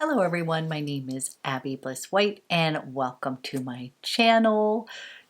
Hello everyone, my name is Abby Bliss White and welcome to my channel.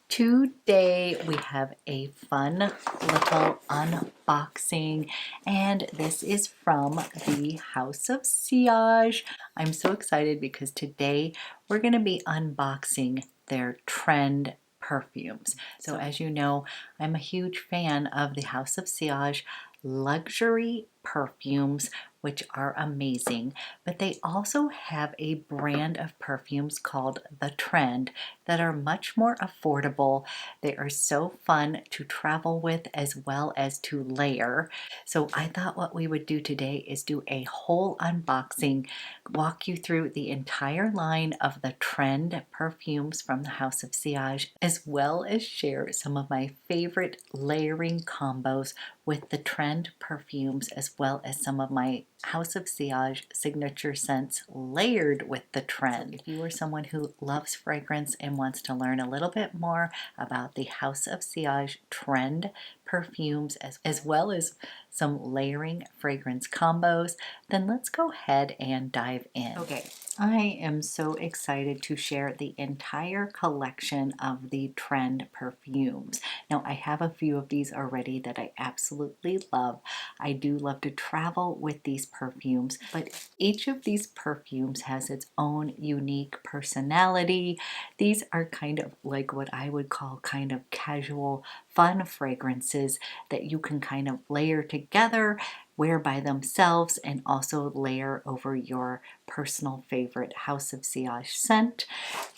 Today we have a fun little unboxing and this is from the House of Sillage. I'm so excited because today we're going to be unboxing their trend perfumes. So as you know, I'm a huge fan of the House of Sillage luxury perfumes, which are amazing, but they also have a brand of perfumes called The Trend that are much more affordable. They are so fun to travel with as well as to layer. So I thought what we would do today is do a whole unboxing, walk you through the entire line of the Trend perfumes from the House of Sillage, as well as share some of my favorite layering combos with the Trend perfumes, as well as some of my House of Sillage signature scents layered with the Trend. So if you are someone who loves fragrance and wants to learn a little bit more about the House of Sillage Trend perfumes, as well as some layering fragrance combos, then let's go ahead and dive in. Okay, I am so excited to share the entire collection of the Trend perfumes. Now, I have a few of these already that I absolutely love. I do love to travel with these perfumes, but each of these perfumes has its own unique personality. These are kind of like what I would call kind of casual, fun fragrances that you can kind of layer together, wear by themselves, and also layer over your personal favorite House of Sillage scent.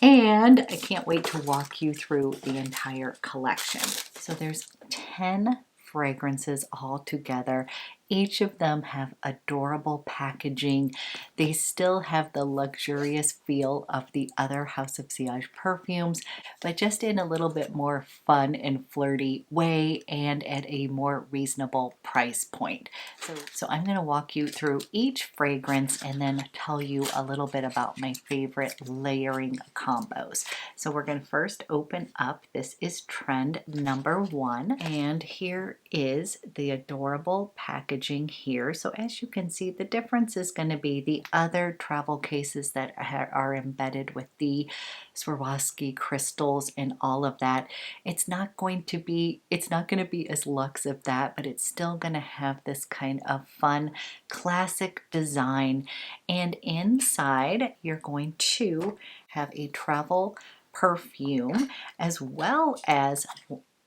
And I can't wait to walk you through the entire collection. So there's 10 fragrances all together. Each of them have adorable packaging. They still have the luxurious feel of the other House of Sillage perfumes, but just in a little bit more fun and flirty way and at a more reasonable price point. So I'm going to walk you through each fragrance and then tell you a little bit about my favorite layering combos. So we're going to first open up. This is Trend number 1, and here is the adorable packaging here. So as you can see, the difference is going to be the other travel cases that are embedded with the Swarovski crystals and all of that. It's not going to be as luxe of that, but it's still going to have this kind of fun classic design. And inside you're going to have a travel perfume as well as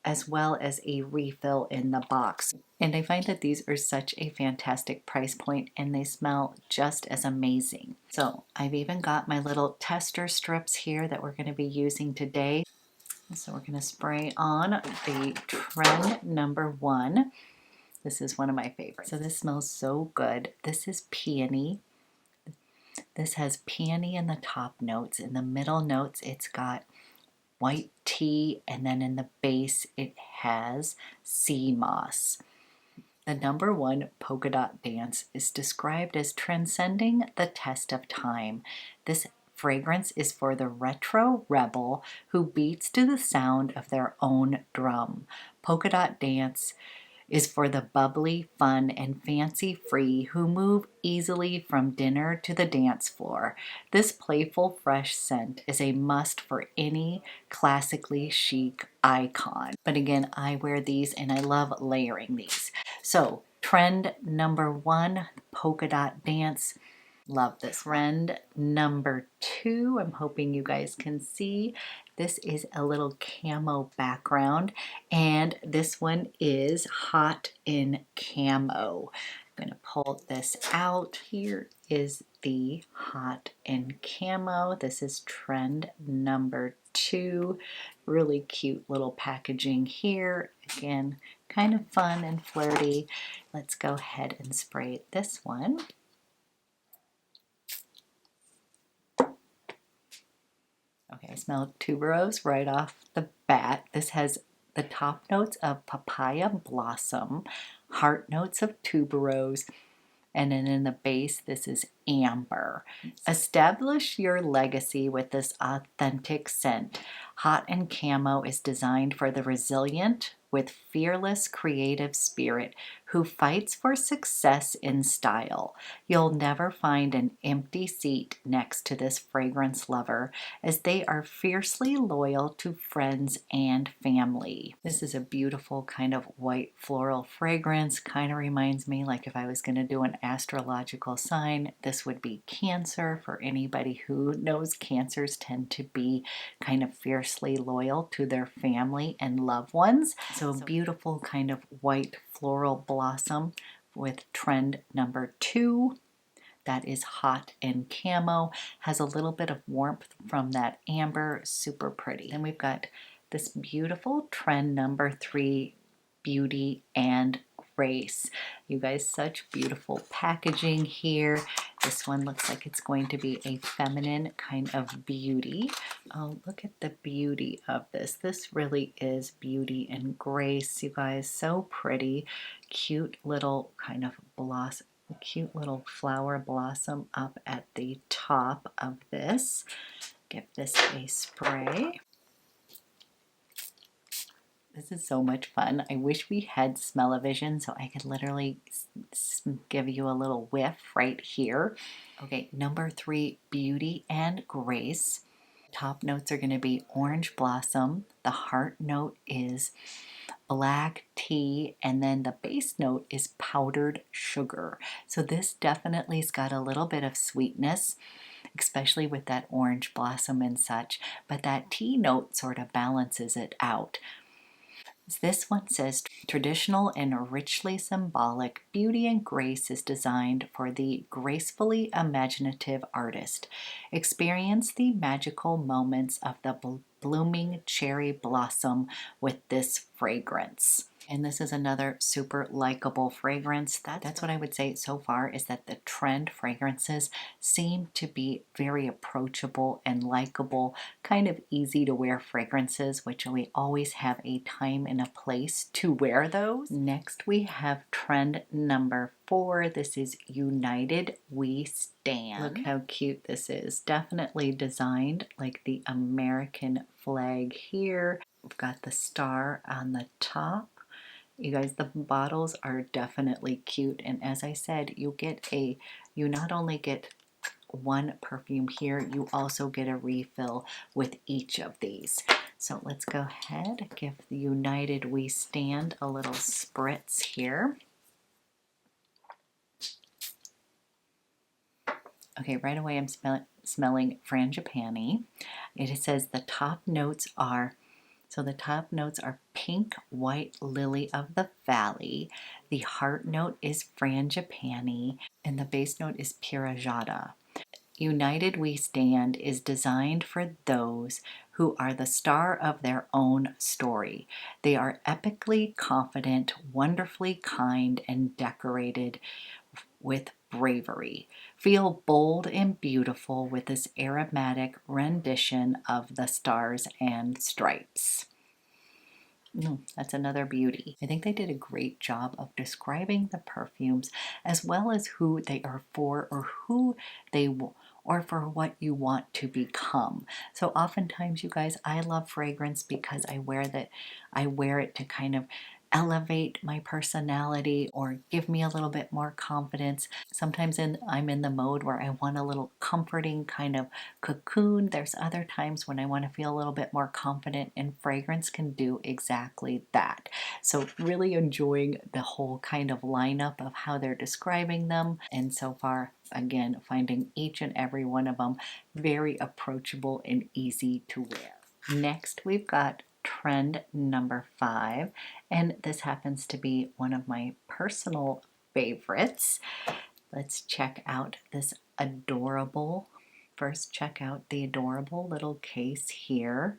a refill in the box. And I find that these are such a fantastic price point and they smell just as amazing. So I've even got my little tester strips here that we're going to be using today. So we're going to spray on the Trend number 1. This is one of my favorites. So this smells so good. This is peony. This has peony in the top notes. In the middle notes, it's got white tea, and then in the base it has sea moss. The number 1 polka dot dance is described as transcending the test of time. This fragrance is for the retro rebel who beats to the sound of their own drum. Polka dot dance is for the bubbly, fun, and fancy-free who move easily from dinner to the dance floor. This playful, fresh scent is a must for any classically chic icon. But again, I wear these and I love layering these. So, Trend number 1, polka dot dance. Love this. Trend number 2, I'm hoping you guys can see. This is a little camo background, and this one is hot in camo. I'm going to pull this out. Here is the hot in camo. This is Trend number 2. Really cute little packaging here. Again, kind of fun and flirty. Let's go ahead and spray this one. Okay, I smell tuberose right off the bat. This has the top notes of papaya blossom, heart notes of tuberose, and then in the base, this is amber. Establish your legacy with this authentic scent. Hot and Camo is designed for the resilient with fearless creative spirit who fights for success in style. You'll never find an empty seat next to this fragrance lover, as they are fiercely loyal to friends and family. This is a beautiful kind of white floral fragrance. Kind of reminds me, like if I was going to do an astrological sign, this would be Cancer. For anybody who knows, Cancers tend to be kind of fiercely loyal to their family and loved ones. So a beautiful kind of white floral blossom with trend number 2. That is hot and camo, has a little bit of warmth from that amber, super pretty. Then we've got this beautiful trend number 3, beauty and grace. You guys, such beautiful packaging here. This one looks like it's going to be a feminine kind of beauty. Oh, look at the beauty of this. This really is beauty and grace, you guys. So pretty. Cute little kind of blossom. Cute little flower blossom up at the top of this. Give this a spray. This is so much fun. I wish we had smell-o-vision so I could literally give you a little whiff right here. Okay, number 3, beauty and grace. Top notes are going to be orange blossom. The heart note is black tea, and then the base note is powdered sugar. So this definitely's got a little bit of sweetness, especially with that orange blossom and such, but that tea note sort of balances it out. This one says, traditional and richly symbolic, beauty and grace is designed for the gracefully imaginative artist. Experience the magical moments of the blooming cherry blossom with this fragrance. And this is another super likable fragrance. That's what I would say so far, is that the trend fragrances seem to be very approachable and likable, kind of easy to wear fragrances, which we always have a time and a place to wear those. Next we have trend number 4. This is United We Stand. Look how cute this is. Definitely designed like the American flag here. We've got the star on the top. You guys, the bottles are definitely cute, and as I said, you not only get one perfume here, you also get a refill with each of these. So let's go ahead, give the United We Stand a little spritz here. Okay, right away I'm smelling frangipani. It says the top notes are pink, white lily of the valley. The heart note is frangipani, and the base note is pirajada. United We Stand is designed for those who are the star of their own story. They are epically confident, wonderfully kind, and decorated with bravery. Feel bold and beautiful with this aromatic rendition of the stars and stripes. That's another beauty. I think they did a great job of describing the perfumes as well as who they are for, or for what you want to become. So oftentimes, you guys, I love fragrance because I wear it to kind of elevate my personality or give me a little bit more confidence. Sometimes I'm in the mode where I want a little comforting kind of cocoon. There's other times when I want to feel a little bit more confident, and fragrance can do exactly that. So really enjoying the whole kind of lineup of how they're describing them, and so far, again, finding each and every one of them very approachable and easy to wear. Next, we've got trend number 5, and this happens to be one of my personal favorites. Let's check out this adorable, first check out the adorable little case here.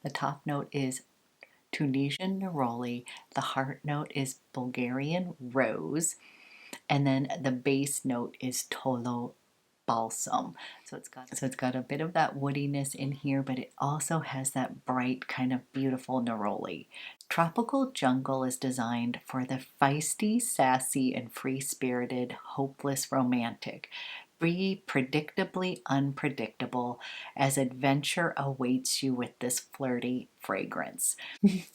The top note is Tunisian neroli, the heart note is Bulgarian rose, and then the base note is Tolo balsam. So it's got a bit of that woodiness in here, but it also has that bright kind of beautiful neroli. Tropical Jungle is designed for the feisty, sassy, and free-spirited, hopeless romantic. Be predictably unpredictable as adventure awaits you with this flirty fragrance.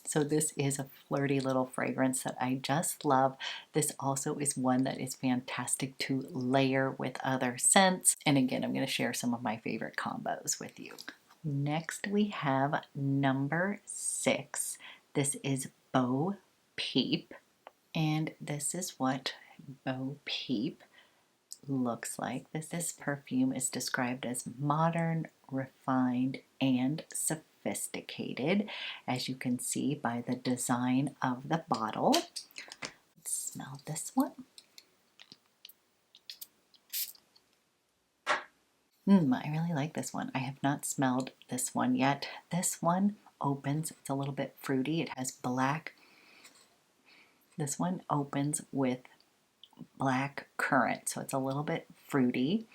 So this is a flirty little fragrance that I just love. This also is one that is fantastic to layer with other scents. And again, I'm going to share some of my favorite combos with you. Next we have number 6. This is Bo Peep. And this is what Bo Peep looks like. This perfume is described as modern, refined, and sophisticated, as you can see by the design of the bottle. Let's smell this one. I really like this one. I have not smelled this one yet. This one opens, it's a little bit fruity. It has black. This one opens with black currant, so it's a little bit fruity.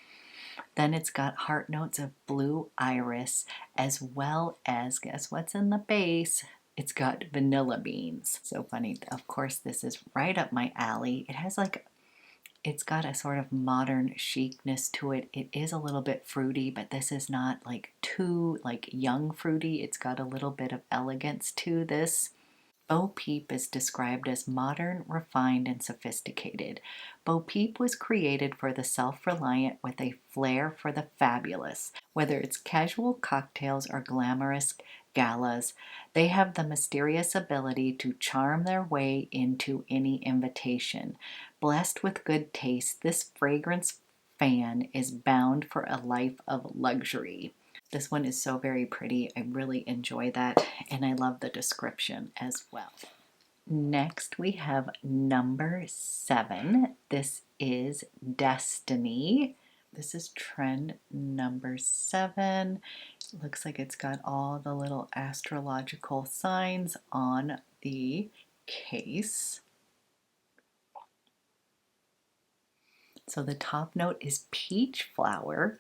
Then it's got heart notes of blue iris, as well as, guess what's in the base? It's got vanilla beans. So funny. Of course, this is right up my alley. It has it's got a sort of modern chicness to it. It is a little bit fruity, but this is not like too young fruity. It's got a little bit of elegance to this. Bo Peep is described as modern, refined, and sophisticated. Bo Peep was created for the self-reliant with a flair for the fabulous. Whether it's casual cocktails or glamorous galas, they have the mysterious ability to charm their way into any invitation. Blessed with good taste, this fragrance fan is bound for a life of luxury. This one is so very pretty. I really enjoy that, and I love the description as well. Next, we have number 7. This is Destiny. This is trend number 7. It looks like it's got all the little astrological signs on the case. So the top note is peach flower.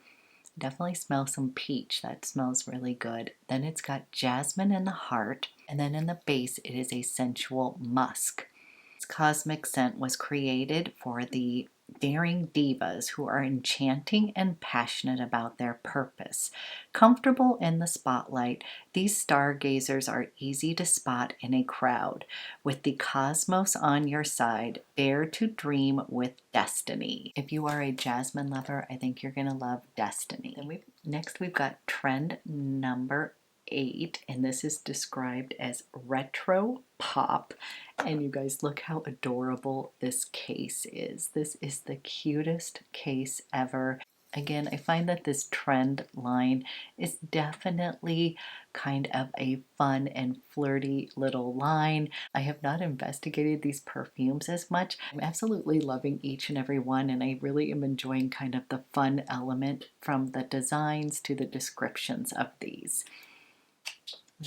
Definitely smell some peach. That smells really good. Then it's got jasmine in the heart, and then in the base it is a sensual musk. This cosmic scent was created for the daring divas who are enchanting and passionate about their purpose. Comfortable in the spotlight, these stargazers are easy to spot in a crowd. With the cosmos on your side, dare to dream with destiny. If you are a jasmine lover, I think you're going to love Destiny. Next we've got trend number 8, and this is described as retro pop. And you guys, look how adorable this case is. This is the cutest case ever. Again, I find that this trend line is definitely kind of a fun and flirty little line. I have not investigated these perfumes as much. I'm absolutely loving each and every one, and I really am enjoying kind of the fun element from the designs to the descriptions of these.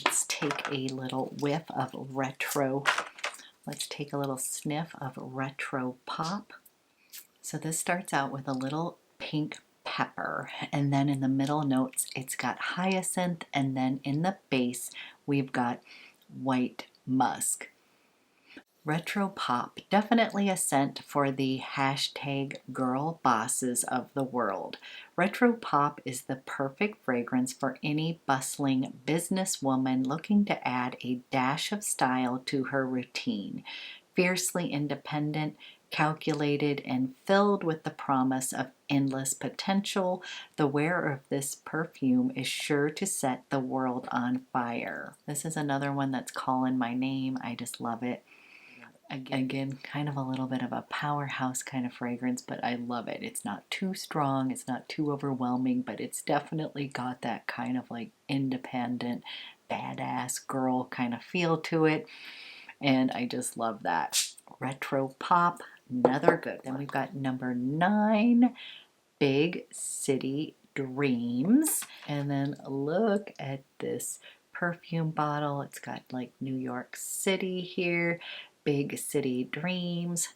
Let's take a little whiff of retro. Let's take a little sniff of retro pop. So this starts out with a little pink pepper, and then in the middle notes it's got hyacinth, and then in the base we've got white musk. Retro pop, definitely a scent for the hashtag girl bosses of the world. Retro pop is the perfect fragrance for any bustling businesswoman looking to add a dash of style to her routine. Fiercely independent, calculated, and filled with the promise of endless potential, the wearer of this perfume is sure to set the world on fire. This is another one that's calling my name. I just love it. Again, kind of a little bit of a powerhouse kind of fragrance, but I love it. It's not too strong, it's not too overwhelming, but it's definitely got that kind of like independent, badass girl kind of feel to it, and I just love that. Retro pop, another good. Then we've got number 9, Big City Dreams, and then look at this perfume bottle. It's got like New York City here. Big City Dreams.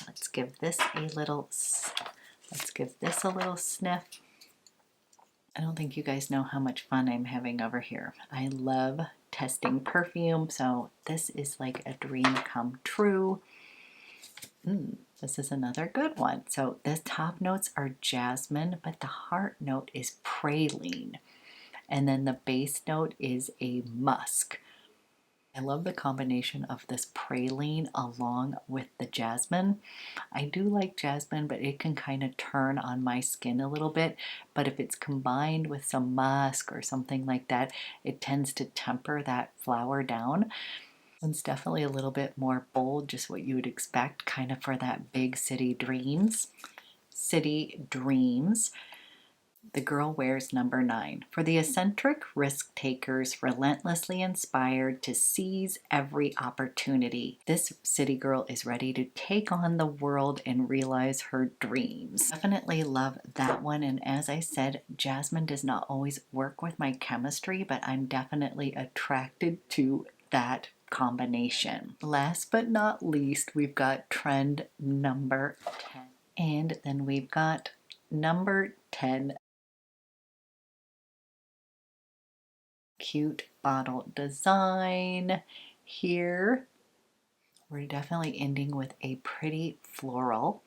Let's give this a little sniff. I don't think you guys know how much fun I'm having over here. I love testing perfume, so this is like a dream come true. This is another good one. So the top notes are jasmine, but the heart note is praline. And then the base note is a musk. I love the combination of this praline along with the jasmine. I do like jasmine, but it can kind of turn on my skin a little bit. But if it's combined with some musk or something like that, it tends to temper that flower down. It's definitely a little bit more bold, just what you would expect, kind of for that big city dreams. City dreams. The girl wears number 9. For the eccentric risk takers relentlessly inspired to seize every opportunity, this city girl is ready to take on the world and realize her dreams. Definitely love that one. And as I said, jasmine does not always work with my chemistry, but I'm definitely attracted to that combination. Last but not least, we've got trend number 10. And then we've got number 10. Cute bottle design here. We're definitely ending with a pretty floral.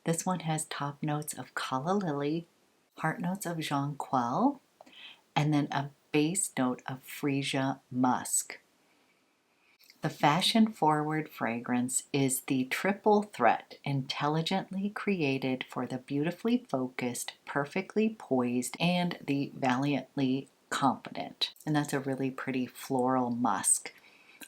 This one has top notes of calla lily, heart notes of jonquil, and then a base note of freesia musk. The fashion-forward fragrance is the triple threat intelligently created for the beautifully focused, perfectly poised, and the valiantly confident. And that's a really pretty floral musk.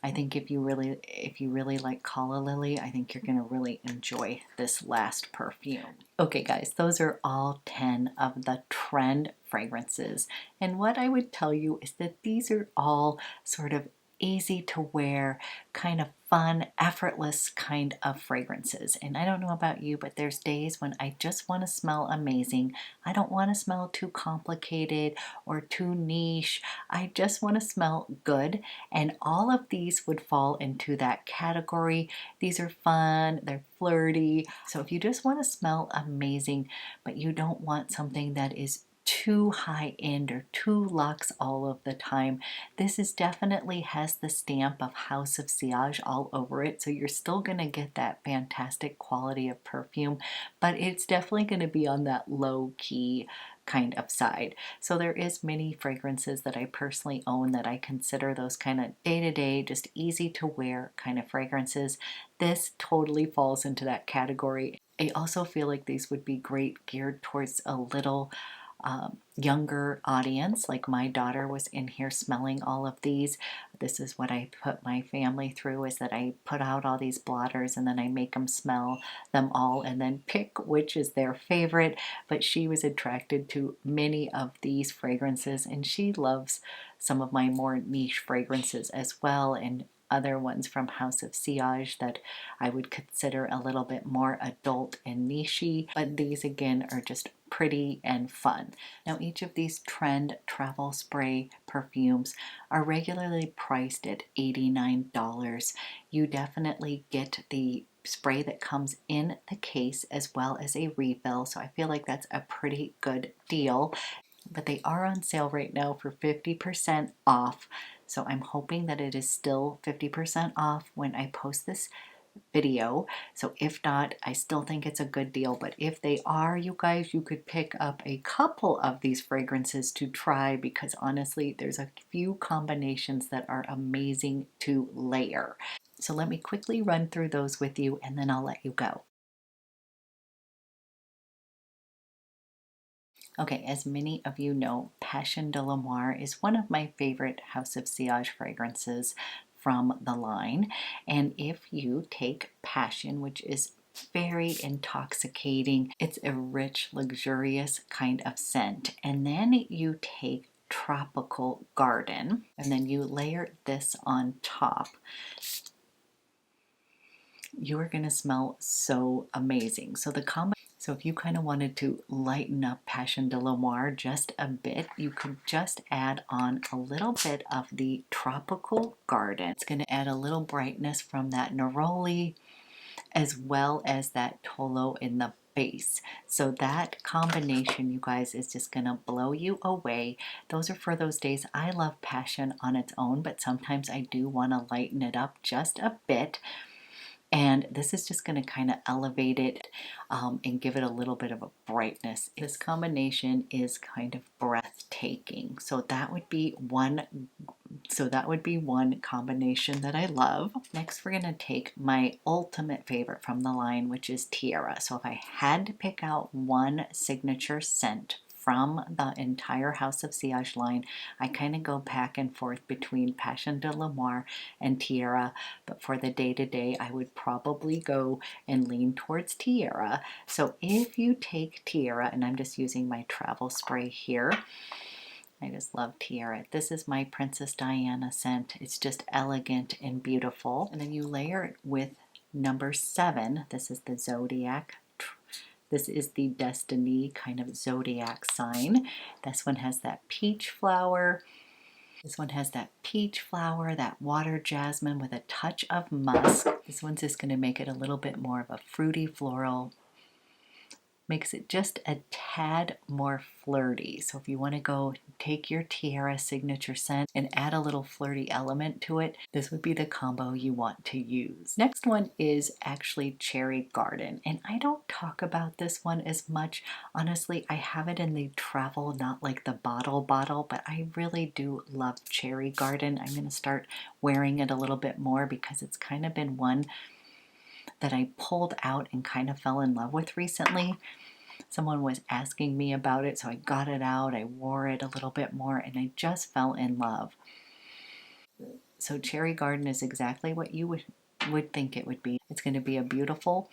I think if you really like calla lily, I think you're going to really enjoy this last perfume. Okay guys, those are all 10 of the trend fragrances. And what I would tell you is that these are all sort of easy to wear, kind of fun, effortless kind of fragrances. And I don't know about you, but there's days when I just want to smell amazing. I don't want to smell too complicated or too niche. I just want to smell good. And all of these would fall into that category. These are fun, they're flirty. So if you just want to smell amazing, but you don't want something that is too high end or too luxe all of the time, this is definitely has the stamp of House of Sillage all over it. So you're still going to get that fantastic quality of perfume, but it's definitely going to be on that low key kind of side. So there is many fragrances that I personally own that I consider those kind of day-to-day, just easy to wear kind of fragrances. This totally falls into that category. I also feel like these would be great geared towards a little younger audience. Like my daughter was in here smelling all of these. This is what I put my family through, is that I put out all these blotters and then I make them smell them all and then pick which is their favorite. But she was attracted to many of these fragrances and she loves some of my more niche fragrances as well, and other ones from House of Sillage that I would consider a little bit more adult and nichey, but these again are just pretty and fun. Now each of these trend travel spray perfumes are regularly priced at $89. You definitely get the spray that comes in the case as well as a refill, so I feel like that's a pretty good deal. But they are on sale right now for 50% off. So I'm hoping that it is still 50% off when I post this video. So if not, I still think it's a good deal. But if they are, you guys, you could pick up a couple of these fragrances to try, because honestly, there's a few combinations that are amazing to layer. So let me quickly run through those with you and then I'll let you go. Okay, as many of you know, Passion de l'Amour is one of my favorite House of Sillage fragrances from the line. And if you take Passion, which is very intoxicating, it's a rich, luxurious kind of scent. And then you take Tropical Garden, and then you layer this on top, you are going to smell so amazing. So if you kind of wanted to lighten up Passion de l'Amour just a bit, you could just add on a little bit of the Tropical Garden. It's going to add a little brightness from that neroli as well as that tolo in the base. So that combination, you guys, is just going to blow you away. Those are for those days. I love Passion on its own, but sometimes I do want to lighten it up just a bit. And this is just going to kind of elevate it and give it a little bit of a brightness. This combination is kind of breathtaking. So that would be one combination that I love. Next, we're going to take my ultimate favorite from the line, which is Tiara. So if I had to pick out one signature scent from the entire House of Sillage line, I kind of go back and forth between Passion de l'Amour and Tiara, but for the day-to-day, I would probably go and lean towards Tiara. So if you take Tiara, and I'm just using my travel spray here, I just love Tiara. This is my Princess Diana scent. It's just elegant and beautiful. And then you layer it with number 7. This is the zodiac. This is the Destiny kind of zodiac sign. This one has that peach flower. This one has that peach flower, that water jasmine with a touch of musk. This one's just going to make it a little bit more of a fruity floral. Makes it just a tad more flirty. So if you want to go take your Tiara signature scent and add a little flirty element to it, this would be the combo you want to use. Next one is actually Cherry Garden, and I don't talk about this one as much. Honestly, I have it in the travel, not like the bottle, but I really do love Cherry Garden. I'm going to start wearing it a little bit more because it's kind of been one that I pulled out and kind of fell in love with recently. Someone was asking me about it, so I got it out, I wore it a little bit more, and I just fell in love. So Cherry Garden is exactly what you would think it would be. It's going to be a beautiful,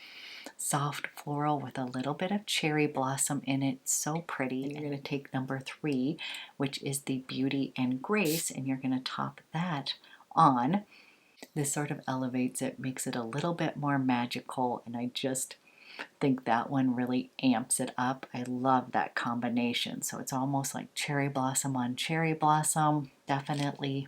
soft floral with a little bit of cherry blossom in it. So pretty. And you're going to take number 3, which is the Beauty and Grace, and you're going to top that on. This sort of elevates it, makes it a little bit more magical, and I just think that one really amps it up. I love that combination. So it's almost like cherry blossom on cherry blossom. Definitely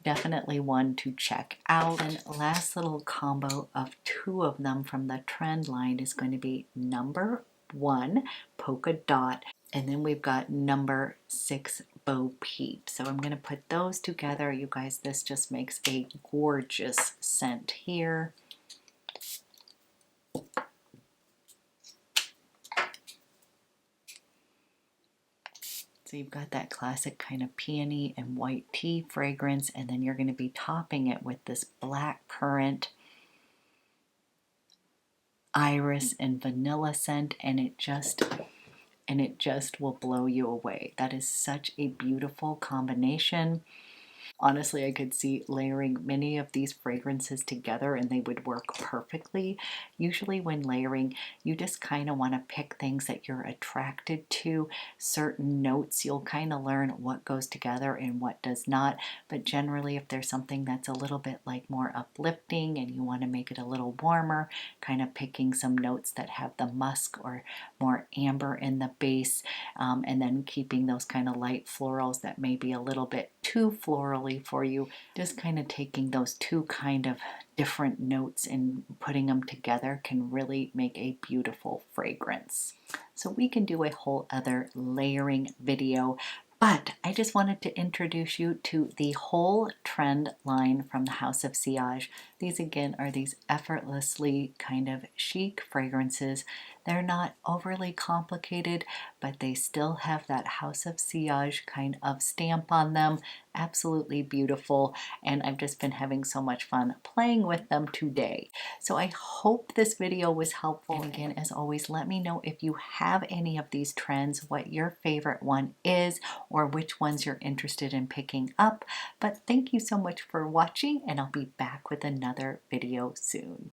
one to check out. And last little combo of 2 of them from the trend line is going to be number 1, Polka Dot, and then we've got number 6, Bo Peep. So I'm going to put those together. You guys, this just makes a gorgeous scent here. So you've got that classic kind of peony and white tea fragrance, and then you're going to be topping it with this black currant, iris, and vanilla scent, and it just will blow you away. That is such a beautiful combination. Honestly, I could see layering many of these fragrances together and they would work perfectly. Usually when layering, you just kind of want to pick things that you're attracted to, certain notes. You'll kind of learn what goes together and what does not. But generally, if there's something that's a little bit like more uplifting and you want to make it a little warmer, kind of picking some notes that have the musk or more amber in the base, and then keeping those kind of light florals that may be a little bit too florally for you, just kind of taking those 2 kind of different notes and putting them together can really make a beautiful fragrance. So we can do a whole other layering video, but I just wanted to introduce you to the whole trend line from the House of Sillage. These again are these effortlessly kind of chic fragrances. They're not overly complicated, but they still have that House of Sillage kind of stamp on them. Absolutely beautiful, and I've just been having so much fun playing with them today. So I hope this video was helpful. And again, as always, let me know if you have any of these trends, what your favorite one is, or which ones you're interested in picking up. But thank you so much for watching, and I'll be back with another video soon.